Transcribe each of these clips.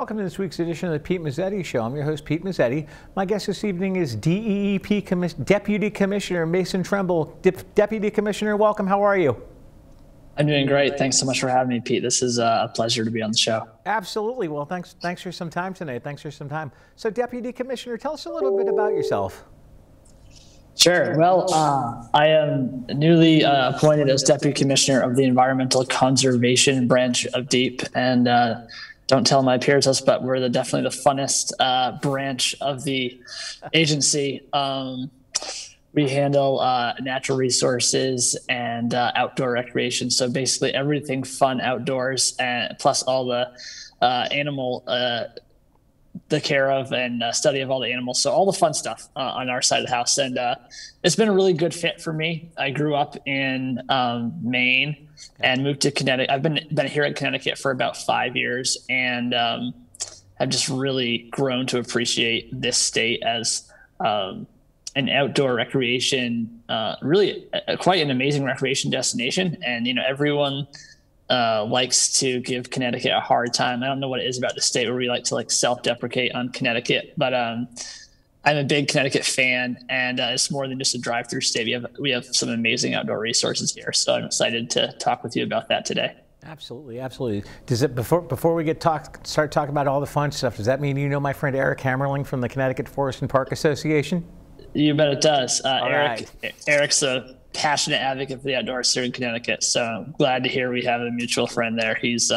welcome to this week's edition of the Pete Mezzetti Show. I'm your host, Pete Mezzetti. My guest this evening is Deputy Commissioner Mason Trumble. Deputy Commissioner, welcome. How are you? I'm doing great. Thanks so much for having me, Pete. This is a pleasure to be on the show. Absolutely. Well, thanks for some time tonight. Thanks for some time. So, Deputy Commissioner, tell us a little bit about yourself. Sure. Well, I am newly appointed as Deputy Commissioner of the Environmental Conservation Branch of Dept. And don't tell my peers this, but we're definitely the funnest branch of the agency. We handle natural resources and outdoor recreation. So basically everything fun outdoors, and plus all the animal, the care of and study of all the animals. So all the fun stuff on our side of the house. And it's been a really good fit for me. I grew up in Maine and moved to Connecticut. I've been here in Connecticut for about 5 years, and have just really grown to appreciate this state as an outdoor recreation, really quite an amazing recreation destination. And, you know, everyone likes to give Connecticut a hard time. I don't know what it is about the state where we like to self-deprecate on Connecticut, but I'm a big Connecticut fan, and it's more than just a drive-through state. We have some amazing outdoor resources here. So I'm excited to talk with you about that today. Absolutely, absolutely. Does it before we start talking about all the fun stuff, does that mean you know my friend Eric Hammerling from the Connecticut Forest and Park Association? You bet it does. Right. Eric's a passionate advocate for the outdoors here in Connecticut, so I'm glad to hear we have a mutual friend there. He's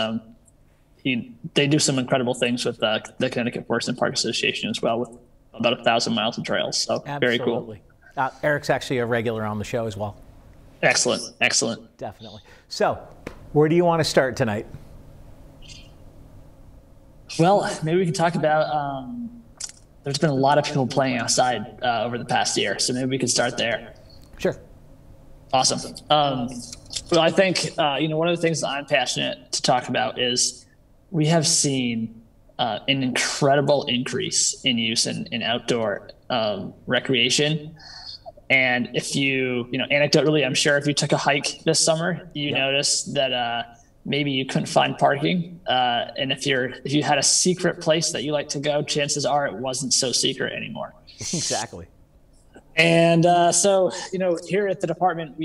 they do some incredible things with the Connecticut Forest and Park Association as well, with about 1,000 miles of trails. So Very cool. Eric's actually a regular on the show as well. Excellent. Definitely. So, where do you want to start tonight? Well, maybe we can talk about. There's been a lot of people playing outside over the past year, so maybe we could start there. Sure. Awesome. Well, I think, one of the things that I'm passionate to talk about is we have seen an incredible increase in use in outdoor recreation. And if anecdotally, I'm sure if you took a hike this summer, you noticed that maybe you couldn't find parking. And if you had a secret place that you like to go, chances are it wasn't so secret anymore. Exactly. And so, here at the department,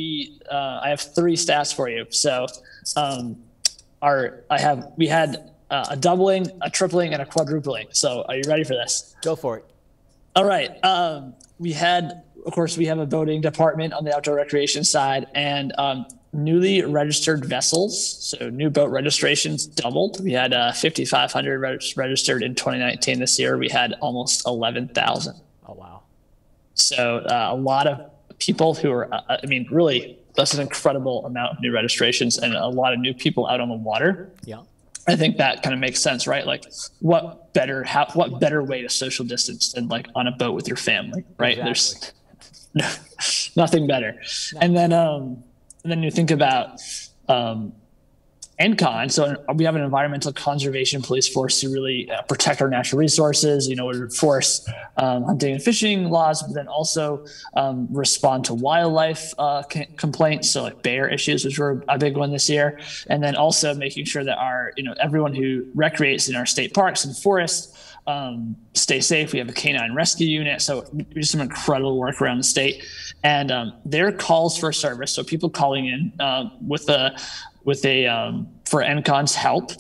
I have 3 stats for you. So we had a doubling, a tripling, and a quadrupling. So are you ready for this? Go for it. All right. We have a boating department on the outdoor recreation side, and newly registered vessels, so new boat registrations doubled. We had 5,500 registered in 2019. This year we had almost 11,000. Oh, wow. So a lot of people who are, really, that's an incredible amount of new registrations and a lot of new people out on the water. Yeah. I think that kind of makes sense, right? Like what better way to social distance than on a boat with your family, right? Exactly. There's nothing better. No. And then you think about ENCON. So we have an environmental conservation police force to really protect our natural resources. We enforce hunting and fishing laws, but then also respond to wildlife complaints. So bear issues, which were a big one this year. And then also making sure that everyone who recreates in our state parks and forests stay safe. We have a canine rescue unit. So we do some incredible work around the state. And their calls for service, so people calling in for ENCON's help,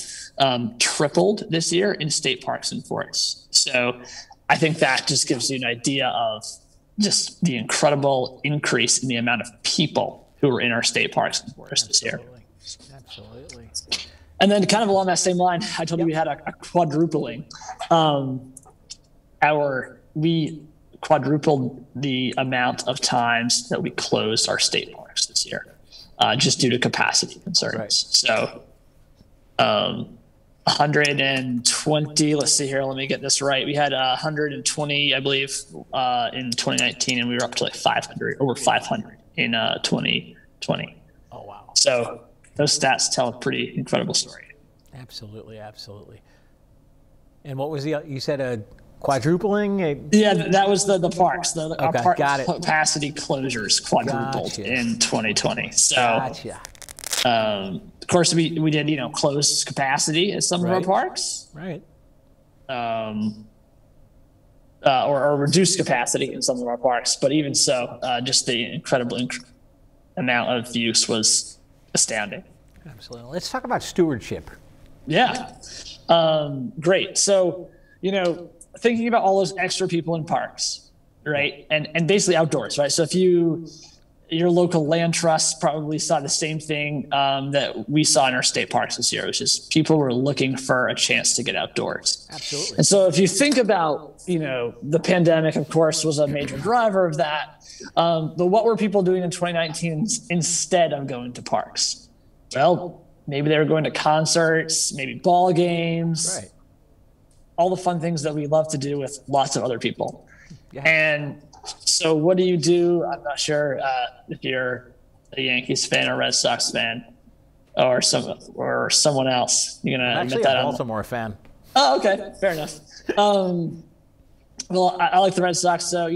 tripled this year in state parks and forests. So I think that just gives you an idea of just the incredible increase in the amount of people who are in our state parks and forests this year. Absolutely. And then kind of along that same line, I told you we had a quadrupling. We quadrupled the amount of times that we closed our state parks this year, just due to capacity concerns. Right. So 120, let's see here, let me get this right. We had 120, I believe, in 2019, and we were up to over 500 in 2020. Oh, wow. So those stats tell a pretty incredible story. Absolutely. And what was you said a quadrupling? Yeah, that was the parks. Our park got it. Capacity closures quadrupled in 2020. So, gotcha. Of course, we did close capacity at some of our parks. Right. or reduced capacity in some of our parks. But even so, just the incredible amount of use was astounding. Absolutely. Let's talk about stewardship. Yeah. Great. So, thinking about all those extra people in parks, right? And basically outdoors, right? So if your local land trust probably saw the same thing that we saw in our state parks this year, which is people were looking for a chance to get outdoors. Absolutely. And so if you think about, the pandemic, of course, was a major driver of that. But what were people doing in 2019 instead of going to parks? Well, maybe they were going to concerts, maybe ball games, right. All the fun things that we love to do with lots of other people. Yeah. And so what do you do? I'm not sure if you're a Yankees fan or Red Sox fan or someone else. You're going to admit that. I'm actually a Baltimore fan. Oh, okay. Fair enough. Well, I like the Red Sox. So,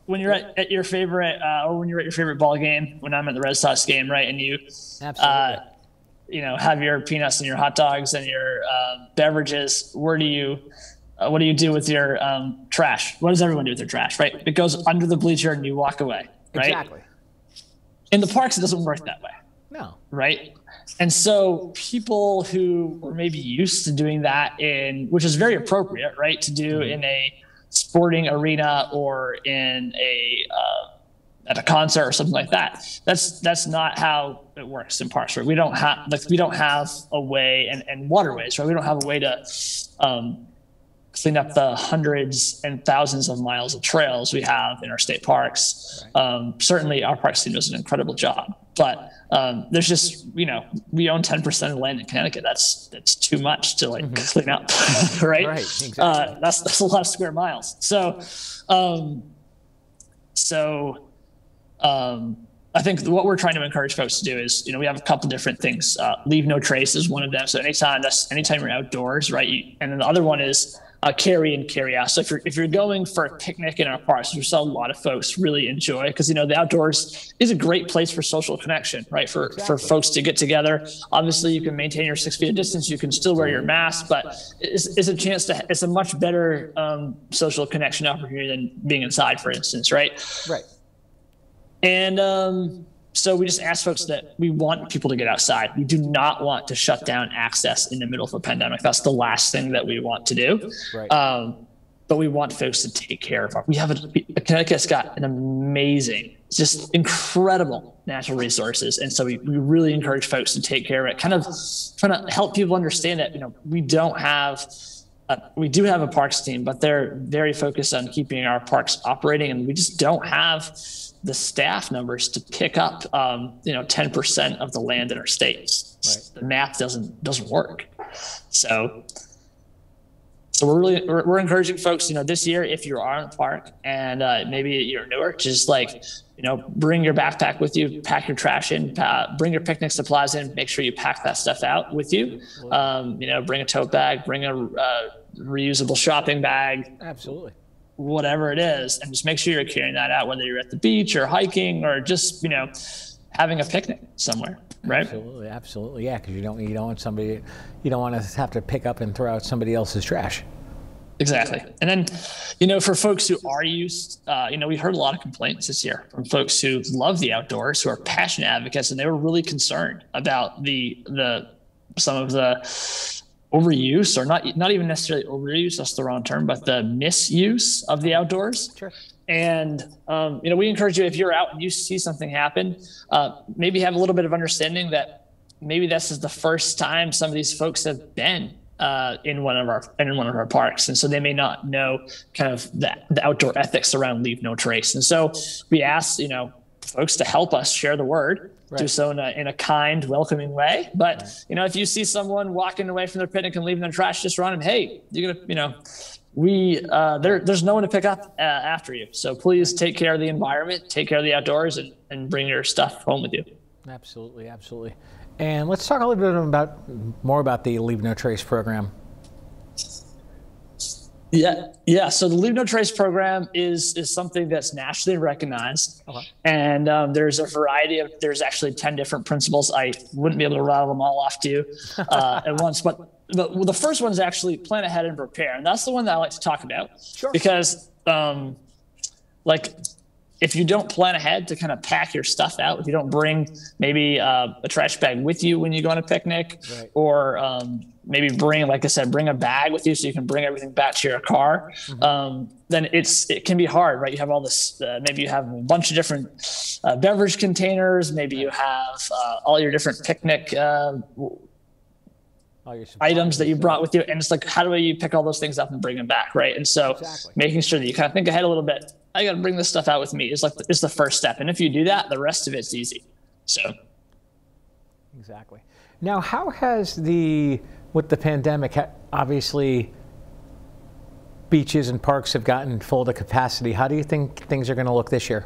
when you're at your favorite or when you're at your favorite ball game, when I'm at the Red Sox game, right, and you Absolutely. Have your peanuts and your hot dogs and your beverages, what do you do with your trash? What does everyone do with their trash, right? It goes under the bleacher and you walk away, right? Exactly. In the parks, it doesn't work that way. No. Right? And so people who were maybe used to doing that which is very appropriate, right, to do in a sporting arena or in at a concert or something like that. That's not how it works in parks, right? We don't have a way and waterways, right? We don't have a way to clean up the hundreds and thousands of miles of trails we have in our state parks. Right. Certainly our parks team does an incredible job, but there's just, we own 10% of the land in Connecticut. That's too much to clean up, right? Right, exactly. That's a lot of square miles. I think what we're trying to encourage folks to do is, we have a couple different things. Leave no trace is one of them. So anytime you're outdoors, right? And then the other one is carry in, carry out. So if you're going for a picnic in our parks, which a lot of folks really enjoy, because the outdoors is a great place for social connection, right? For folks to get together. Obviously, you can maintain your 6 feet of distance. You can still wear your mask, but it's a much better social connection opportunity than being inside, for instance, right? Right. And so we just ask folks that we want people to get outside. We do not want to shut down access in the middle of a pandemic. That's the last thing that we want to do. Right. But we want folks to take care of Connecticut's got an amazing, just incredible natural resources. And so we really encourage folks to take care of it, kind of trying to help people understand that, we do have a parks team, but they're very focused on keeping our parks operating. And we just don't have the staff numbers to pick up, 10% of the land in our states. Right. The math doesn't work. So we're encouraging folks, this year, if you are in the park and maybe you're newer, just bring your backpack with you, pack your trash in, bring your picnic supplies in, make sure you pack that stuff out with you. Bring a tote bag, bring a reusable shopping bag. Absolutely. Whatever it is, and just make sure you're carrying that out, whether you're at the beach or hiking or just, having a picnic somewhere, right? Absolutely. Yeah, because you don't want to have to pick up and throw out somebody else's trash. Exactly. And then, for folks who are used, we heard a lot of complaints this year from folks who love the outdoors, who are passionate advocates, and they were really concerned about some of the overuse, or not even necessarily overuse, that's the wrong term, but the misuse of the outdoors. Sure. And, we encourage you, if you're out and you see something happen, maybe have a little bit of understanding that maybe this is the first time some of these folks have been in one of our parks. And so they may not know kind of the outdoor ethics around leave no trace. And so we ask, folks to help us share the word. Right. Do so in a kind, welcoming way. But, right. If you see someone walking away from their picnic and leaving their trash, just run and, hey, you're going to, there's no one to pick up after you. So please take care of the environment, take care of the outdoors, and bring your stuff home with you. Absolutely. Absolutely. And let's talk a little bit more about the Leave No Trace program. Yeah. So the Leave No Trace program is something that's nationally recognized, and there's a variety of. There's actually 10 different principles. I wouldn't be able to rattle them all off to you at once, but the first one is actually plan ahead and prepare, and that's the one that I like to talk about. Sure. Because if you don't plan ahead to kind of pack your stuff out, if you don't bring maybe a trash bag with you when you go on a picnic, right, or maybe bring, like I said, bring a bag with you so you can bring everything back to your car, then it can be hard, right? You have all this, maybe you have a bunch of different beverage containers, maybe you have all your different picnic items that you brought with you, and it's like, how do you pick all those things up and bring them back, right? And so making sure that you kind of think ahead a little bit. I got to bring this stuff out with me is the first step, and if you do that, the rest of it's easy. So exactly. Now, how has with the pandemic, obviously beaches and parks have gotten full to capacity. How do you think things are going to look this year?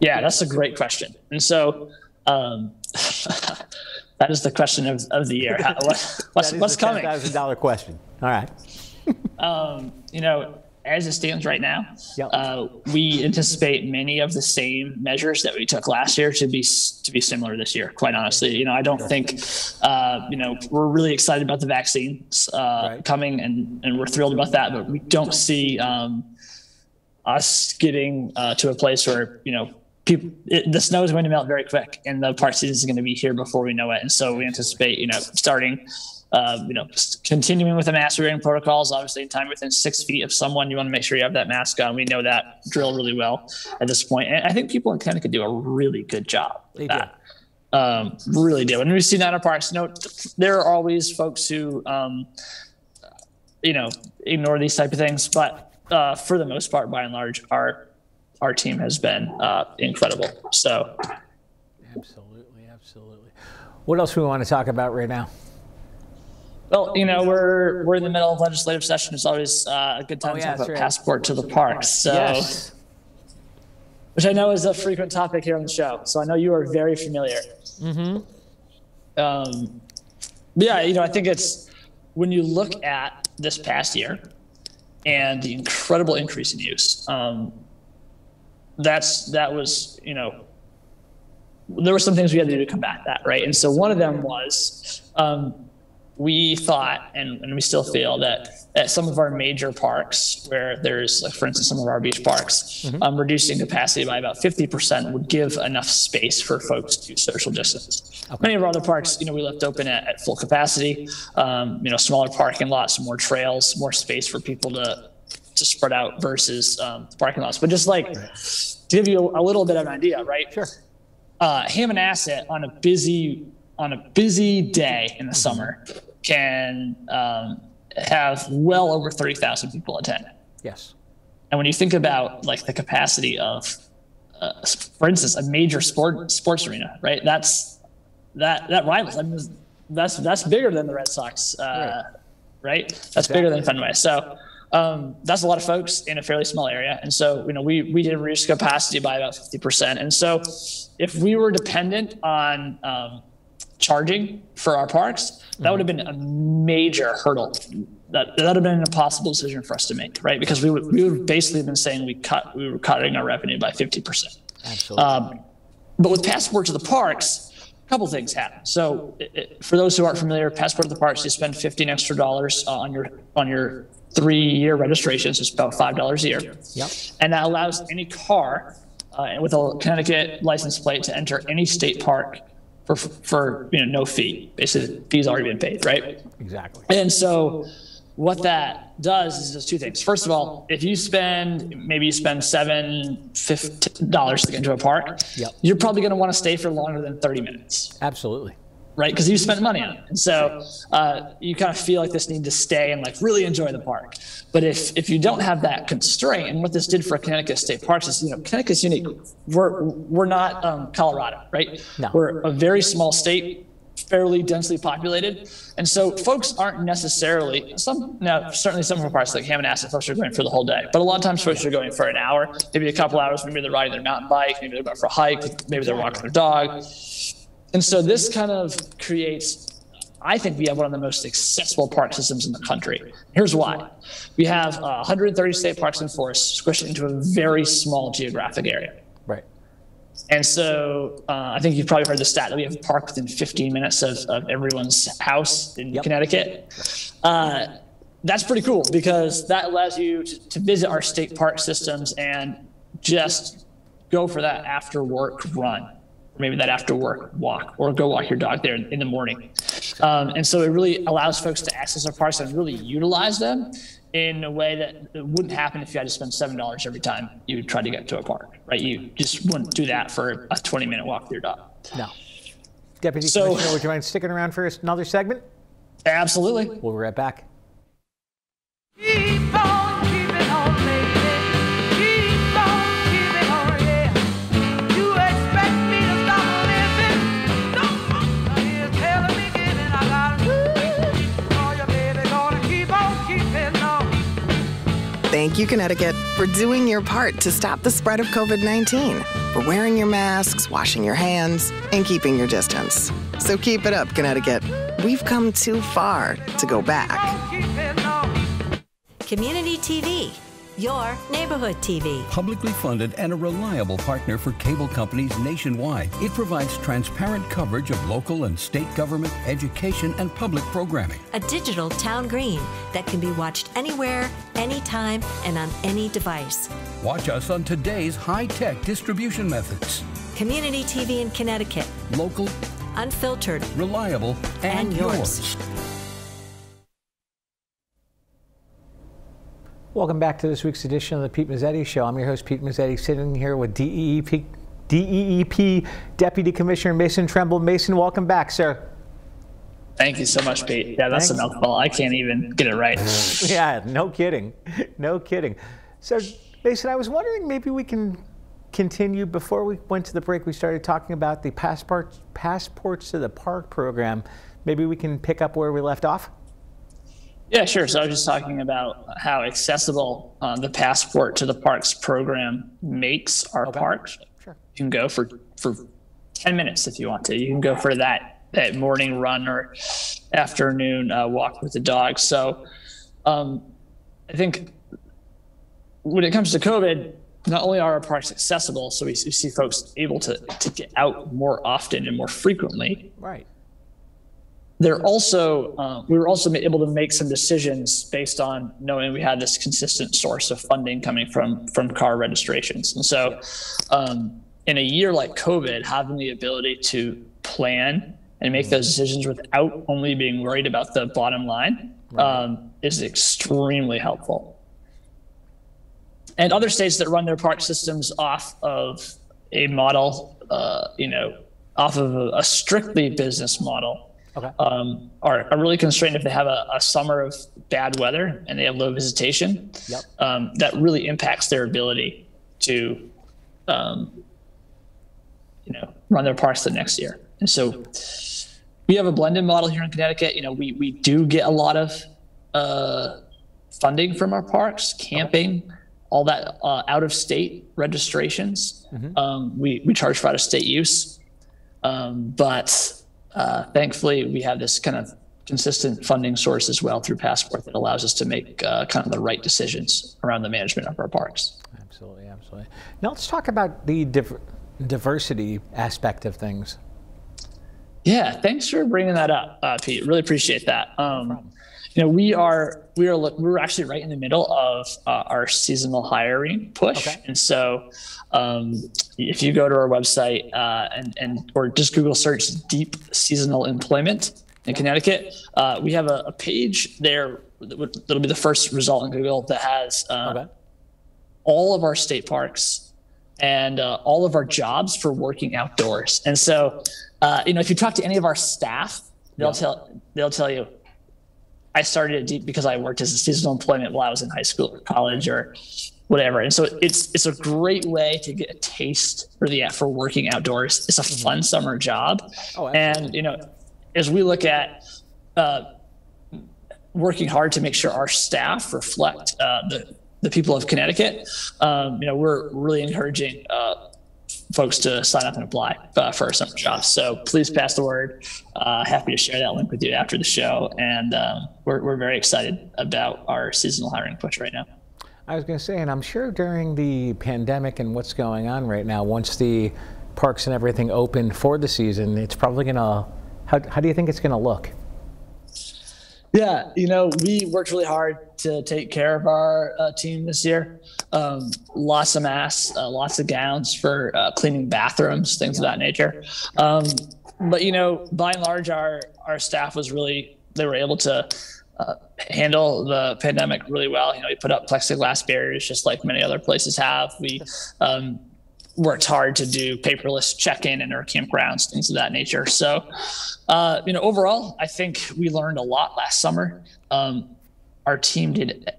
Yeah, that's a great question. And so that is the question of the year. What's coming? $10,000 question. All right. As it stands right now, we anticipate many of the same measures that we took last year to be similar this year. Quite honestly, I don't think, we're really excited about the vaccines coming, and we're thrilled about that. But we don't see us getting to a place where the snow is going to melt very quick, and the park season is going to be here before we know it. And so we anticipate, starting. Continuing with the mask wearing protocols, obviously in time within 6 feet of someone, you want to make sure you have that mask on. We know that drill really well at this point. And I think people in Connecticut do a really good job with that. Really do. And we've seen that in our parks. There are always folks who, ignore these type of things. But for the most part, by and large, our team has been incredible. So, Absolutely. What else do we want to talk about right now? Well, we're in the middle of legislative session. It's always a good time to talk about passport to the parks. So, which I know is a frequent topic here on the show. So I know you are very familiar. I think it's when you look at this past year and the incredible increase in use. That was there were some things we had to do to combat that, right? And so one of them was. We thought, and we still feel, that at some of our major parks, where there's, for instance, some of our beach parks, reducing capacity by about 50% would give enough space for folks to social distance. Many of our other parks, we left open at full capacity, smaller parking lots, more trails, more space for people to spread out versus the parking lots. But just to give you a little bit of an idea, right? Sure. Hammonasset on a busy day in the summer can have well over 30,000 people attend. Yes. And when you think about the capacity of, for instance, a major sports arena, right? That rivals. I mean, that's bigger than the Red Sox, right? That's bigger than Fenway. So that's a lot of folks in a fairly small area. And so, we did reduce capacity by about 50%. And so if we were dependent on charging for our parks, that would have been a major hurdle. That would have been an impossible decision for us to make, right? Because we would basically been saying we were cutting our revenue by 50%. Absolutely. But with Passport to the Parks, a couple things happen. So for those who aren't familiar, Passport to the Parks, you spend $15 extra on your 3-year registration, so it's about $5 a year. Yep. And that allows any car with a Connecticut license plate to enter any state park for no fee. Basically, the fee's already been paid, right? Exactly. And so what that does is two things. First of all, if you spend $7-$50 to get into a park, you're probably going to want to stay for longer than 30 minutes. Absolutely. Right? Because you spent money on it. And so you kind of feel like this need to stay and really enjoy the park. But if you don't have that constraint, and what this did for Connecticut State Parks is, Connecticut's unique. We're not Colorado, right? No. We're a very small state, fairly densely populated. And so folks aren't necessarily, certainly some of our parks like Hammonasset, folks are going for the whole day. But a lot of times folks are going for an hour, maybe a couple hours, maybe they're riding their mountain bike, maybe they're going for a hike, maybe they're walking their dog. And so this kind of creates I think we have one of the most accessible park systems in the country. Here's why. We have 130 state parks and forests squished into a very small geographic area. Right. And so I think you've probably heard the stat that we have a park within 15 minutes of everyone's house in Connecticut. That's pretty cool because that allows you to visit our state park systems and just go for that after work run, or maybe that after work walk, or go walk your dog there in the morning. And so it really allows folks to access our parks and really utilize them in a way that wouldn't happen if you had to spend $7 every time you tried to get to a park, right? You just wouldn't do that for a 20-minute walk with your dog. No. Deputy Commissioner, would you mind sticking around for another segment? Absolutely. We'll be right back. Keep on keeping on, baby. Keep on keeping on, yeah. You expect me to stop living? Someone is telling me giving. I gotta do. Oh, your baby gonna keep on keeping on. Thank you, Connecticut, for doing your part to stop the spread of COVID-19, for wearing your masks, washing your hands, and keeping your distance. So keep it up, Connecticut. We've come too far to go back. Keeping on. Community TV, your neighborhood TV. Publicly funded and a reliable partner for cable companies nationwide. It provides transparent coverage of local and state government, education, and public programming. A digital town green that can be watched anywhere, anytime, and on any device. Watch us on today's high-tech distribution methods. Community TV in Connecticut. Local, unfiltered, reliable, and yours. Welcome back to this week's edition of the Pete Mezzetti Show. I'm your host, Pete Mezzetti, sitting here with DEEP Deputy Commissioner Mason Trumble. Mason, welcome back, sir. Thank you so much, Pete. Yeah, that's a mouthful. I can't even get it right. Yeah, no kidding. No kidding. So, Mason, I was wondering maybe we can continue. Before we went to the break, we started talking about the Passports to the Park program. Maybe we can pick up where we left off? Yeah, sure. So I was just talking about how accessible the Passport to the Parks program makes our parks. Sure. You can go for 10 minutes if you want to. You can go for that morning run or afternoon walk with the dog. So I think when it comes to COVID, not only are our parks accessible, so we see folks able to get out more often and more frequently. Right. They're also, we were also able to make some decisions based on knowing we had this consistent source of funding coming from car registrations. And so in a year like COVID, having the ability to plan and make those decisions without only being worried about the bottom line is extremely helpful. And other states that run their park systems off of a model, off of a strictly business model, are really constrained if they have a summer of bad weather and they have low visitation. That really impacts their ability to, run their parks the next year. And so we have a blended model here in Connecticut. We do get a lot of funding from our parks, camping, all that out of state registrations. We charge for out of state use, but thankfully, we have this kind of consistent funding source as well through Passport that allows us to make kind of the right decisions around the management of our parks. Absolutely, absolutely. Now let's talk about the diversity aspect of things. Yeah, thanks for bringing that up, Pete. Really appreciate that. We're actually right in the middle of our seasonal hiring push, and so if you go to our website or just Google search Deep Seasonal Employment in Connecticut, we have a page there that'll be the first result in Google that has all of our state parks and all of our jobs for working outdoors. And so, if you talk to any of our staff, they'll tell you, I started at Deep because I worked as a seasonal employment while I was in high school or college or whatever. And so it's a great way to get a taste for working outdoors. It's a fun summer job. And, as we look at working hard to make sure our staff reflect the people of Connecticut, we're really encouraging folks to sign up and apply for our summer jobs. So please pass the word. Happy to share that link with you after the show. And we're very excited about our seasonal hiring push right now. I was going to say, and I'm sure during the pandemic and what's going on right now, once the parks and everything open for the season, it's probably going to, how do you think it's going to look? Yeah, we worked really hard to take care of our team this year. Lots of masks, lots of gowns for cleaning bathrooms, things of that nature. But, by and large, our staff they were able to handle the pandemic really well. We put up plexiglass barriers just like many other places have. We worked hard to do paperless check-in in our campgrounds, things of that nature. So, overall, I think we learned a lot last summer. Our team did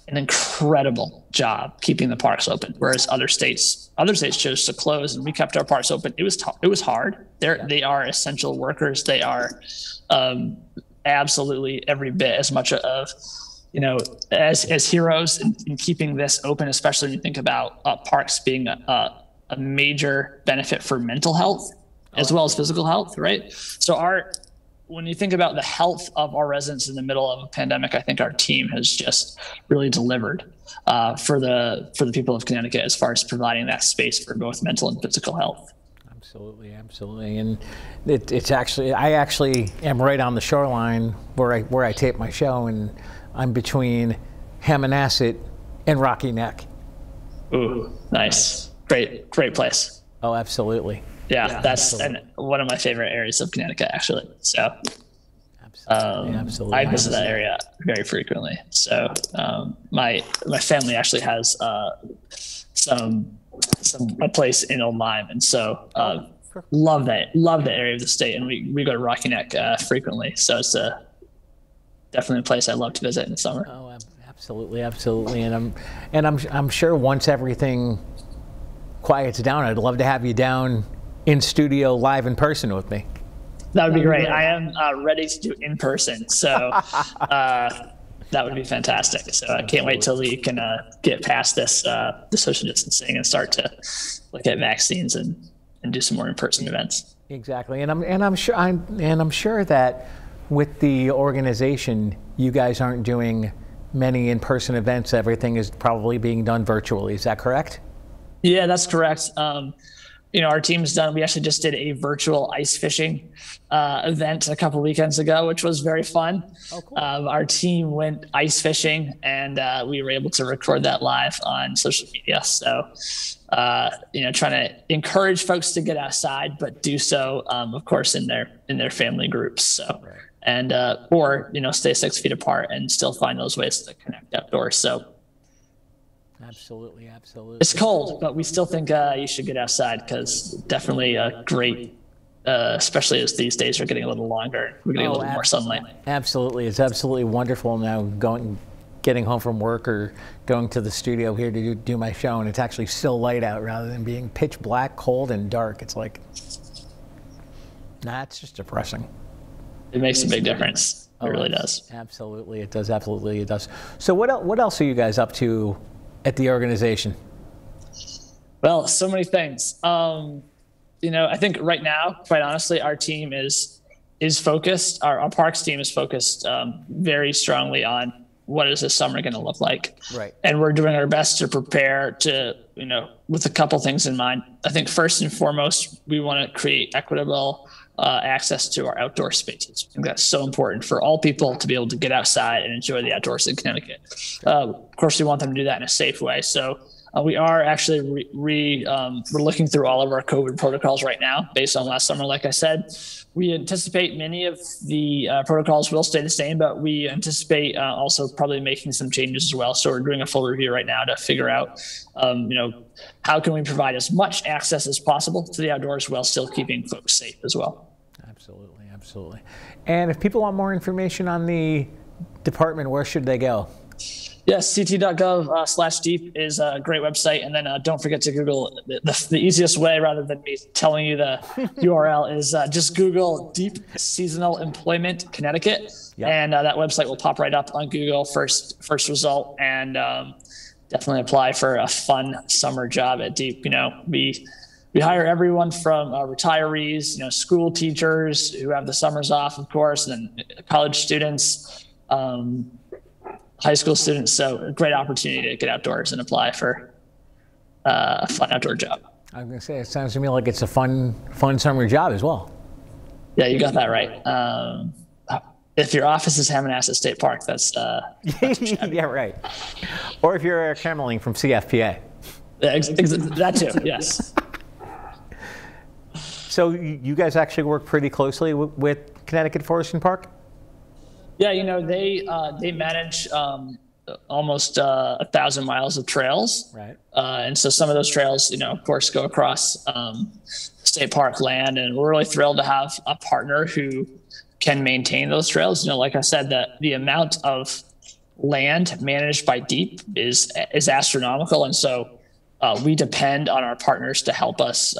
an incredible job keeping the parks open, whereas other states chose to close, and we kept our parks open. It was hard. They are essential workers. They are absolutely every bit as much of as heroes in keeping this open, especially when you think about parks being a major benefit for mental health as well as physical health, right? So when you think about the health of our residents in the middle of a pandemic, I think our team has just really delivered for the people of Connecticut as far as providing that space for both mental and physical health. Absolutely, and it's actually, I actually am right on the shoreline where I tape my show, and I'm between Hammonasset and Rocky Neck. Ooh, nice, great place. Oh, absolutely. Yeah, that's one of my favorite areas of Connecticut, actually. So, absolutely, I visit that area very frequently. So, my family actually has a place in Old Lyme, and so love that area of the state, and we go to Rocky Neck frequently. So it's definitely a place I love to visit in the summer. Oh, absolutely, and I'm sure once everything quiets down, I'd love to have you down in studio live in person with me. That would be great. I am ready to do in person, so that would be fantastic. So I can't wait till we can get past this the social distancing and start to look at vaccines and do some more in-person events. Exactly, and I'm sure that with the organization, you guys aren't doing many in-person events. Everything is probably being done virtually. Is that correct? Yeah, that's correct. Our team's done. We actually just did a virtual ice fishing event a couple weekends ago, which was very fun. Oh, cool. Our team went ice fishing, and we were able to record that live on social media. So, trying to encourage folks to get outside, but do so, of course, in their family groups. So, right. And or stay 6 feet apart and still find those ways to connect outdoors. So. Absolutely. It's cold, but we still think you should get outside, because definitely great, especially as these days are getting a little longer. We're getting a little more sunlight. Absolutely. It's absolutely wonderful now getting home from work or going to the studio here to do my show, and it's actually still light out rather than being pitch black, cold, and dark. It's like, it's just depressing. It makes a big difference. It really does. Absolutely. It does. Absolutely. It does. So what else are you guys up to at the organization? Well, so many things. I think right now, quite honestly, our team is focused. Our parks team is focused very strongly on what is this summer going to look like. Right. And we're doing our best to prepare to, with a couple things in mind. I think first and foremost, we want to create equitable access to our outdoor spaces. I think that's so important for all people to be able to get outside and enjoy the outdoors in Connecticut. Of course, we want them to do that in a safe way. So we are actually we're looking through all of our COVID protocols right now based on last summer. Like I said, we anticipate many of the protocols will stay the same, but we anticipate also probably making some changes as well. So we're doing a full review right now to figure out, how can we provide as much access as possible to the outdoors while still keeping folks safe as well. Absolutely. And if people want more information on the department, where should they go? Yes, ct.gov/deep is a great website. And then don't forget to Google the easiest way, rather than me telling you the URL, is just Google Deep Seasonal Employment Connecticut. Yep. And that website will pop right up on Google, first result. And definitely apply for a fun summer job at Deep. we hire everyone from retirees, school teachers who have the summers off, of course, and then college students, high school students. So a great opportunity to get outdoors and apply for a fun outdoor job. I was going to say, it sounds to me like it's a fun summer job as well. Yeah, you got that right. If your office is Hammonasset State Park, that's yeah, right. Or if you're cameling from CFPA. Yeah, that too, yes. So you guys actually work pretty closely with Connecticut Forest and Park? Yeah, they manage almost 1,000 miles of trails. Right. And so some of those trails, of course, go across state park land, and we're really thrilled to have a partner who can maintain those trails. Like I said, the amount of land managed by Dept is astronomical, and so we depend on our partners to help us,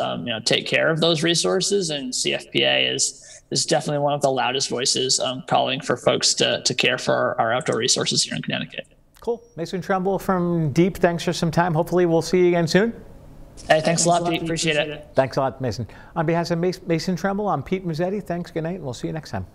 take care of those resources. And CFPA is definitely one of the loudest voices calling for folks to care for our outdoor resources here in Connecticut. Cool. Mason Trumble from Dept, thanks for some time. Hopefully we'll see you again soon. Hey, thanks a lot, Pete. Appreciate it. Thanks a lot, Mason. On behalf of Mason Trumble, I'm Pete Mezzetti. Thanks, good night, and we'll see you next time.